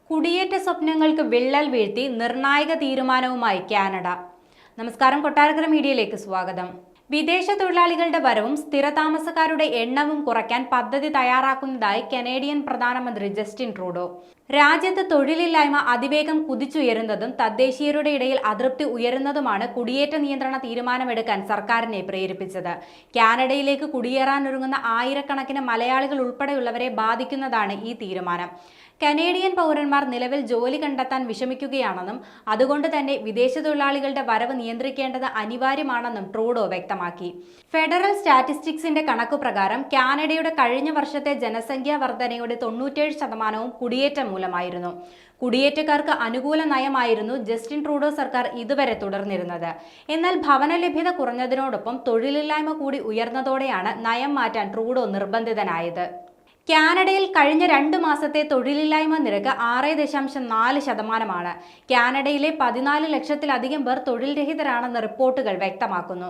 കുടിയേറ്റ സ്വപ്നങ്ങൾക്ക് വിള്ളൽ വീഴ്ത്തി നിർണായക തീരുമാനവുമായി കാനഡ. നമസ്കാരം, കൊട്ടാരക്കര മീഡിയയിലേക്ക് സ്വാഗതം. വിദേശ തൊഴിലാളികളുടെ വരവും സ്ഥിരതാമസക്കാരുടെ എണ്ണവും കുറയ്ക്കാൻ പദ്ധതി തയ്യാറാക്കുന്നതായി കനേഡിയൻ പ്രധാനമന്ത്രി ജസ്റ്റിൻ ട്രൂഡോ. രാജ്യത്ത് തൊഴിലില്ലായ്മ അതിവേഗം കുതിച്ചുയരുന്നതും തദ്ദേശീയരുടെ ഇടയിൽ അതൃപ്തി ഉയരുന്നതുമാണ് കുടിയേറ്റ നിയന്ത്രണ തീരുമാനമെടുക്കാൻ സർക്കാരിനെ പ്രേരിപ്പിച്ചത്. കാനഡയിലേക്ക് കുടിയേറാനൊരുങ്ങുന്ന ആയിരക്കണക്കിന് മലയാളികൾ ഉൾപ്പെടെയുള്ളവരെ ബാധിക്കുന്നതാണ് ഈ തീരുമാനം. കനേഡിയൻ പൗരന്മാർ നിലവിൽ ജോലി കണ്ടെത്താൻ വിഷമിക്കുകയാണെന്നും അതുകൊണ്ട് തന്നെ വിദേശ തൊഴിലാളികളുടെ വരവ് നിയന്ത്രിക്കേണ്ടത് അനിവാര്യമാണെന്നും ട്രൂഡോ വ്യക്തമാക്കി. ഫെഡറൽ സ്റ്റാറ്റിസ്റ്റിക്സിന്റെ കണക്കുപ്രകാരം കാനഡയുടെ കഴിഞ്ഞ വർഷത്തെ ജനസംഖ്യാ വർധനയുടെ 97% കുടിയേറ്റം മൂലമായിരുന്നു. കുടിയേറ്റക്കാർക്ക് അനുകൂല നയമായിരുന്നു ജസ്റ്റിൻ ട്രൂഡോ സർക്കാർ ഇതുവരെ തുടർന്നിരുന്നത്. എന്നാൽ ഭവന ലഭ്യത കുറഞ്ഞതിനോടൊപ്പം തൊഴിലില്ലായ്മ കൂടി ഉയർന്നതോടെയാണ് നയം മാറ്റാൻ ട്രൂഡോ നിർബന്ധിതനായത്. കാനഡയിൽ കഴിഞ്ഞ 2 മാസത്തെ തൊഴിലില്ലായ്മ നിരക്ക് 6.4%. കാനഡയിലെ 14 ലക്ഷത്തിലധികം പേർ തൊഴിൽ രഹിതരാണെന്ന് റിപ്പോർട്ടുകൾ വ്യക്തമാക്കുന്നു.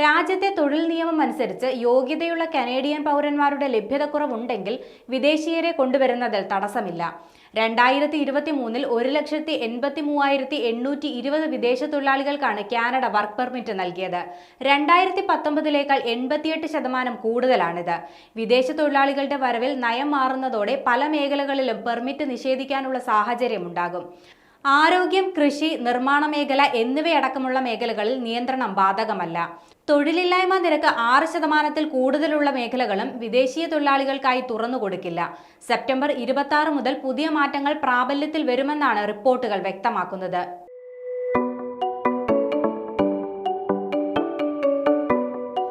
രാജ്യത്തെ തൊഴിൽ നിയമം അനുസരിച്ച് യോഗ്യതയുള്ള കനേഡിയൻ പൗരന്മാരുടെ ലഭ്യതക്കുറവുണ്ടെങ്കിൽ വിദേശീയരെ കൊണ്ടുവരുന്നതിൽ തടസ്സമില്ല. 2023 1,83,820 വിദേശ തൊഴിലാളികൾക്കാണ് കാനഡ വർക്ക് പെർമിറ്റ് നൽകിയത്. 2019 88% കൂടുതലാണിത്. വിദേശ തൊഴിലാളികളുടെ വരവിൽ നയം മാറുന്നതോടെ പല മേഖലകളിലും പെർമിറ്റ് നിഷേധിക്കാനുള്ള സാഹചര്യമുണ്ടാകും. ആരോഗ്യം, കൃഷി, നിർമ്മാണ മേഖല എന്നിവയടക്കമുള്ള മേഖലകളിൽ നിയന്ത്രണം ബാധകമല്ല. തൊഴിലില്ലായ്മ നിരക്ക് 6% കൂടുതലുള്ള മേഖലകളും വിദേശീയ തൊഴിലാളികൾക്കായി തുറന്നുകൊടുക്കില്ല. സെപ്റ്റംബർ 26 മുതൽ പുതിയ മാറ്റങ്ങൾ പ്രാബല്യത്തിൽ വരുമെന്നാണ് റിപ്പോർട്ടുകൾ വ്യക്തമാക്കുന്നത്.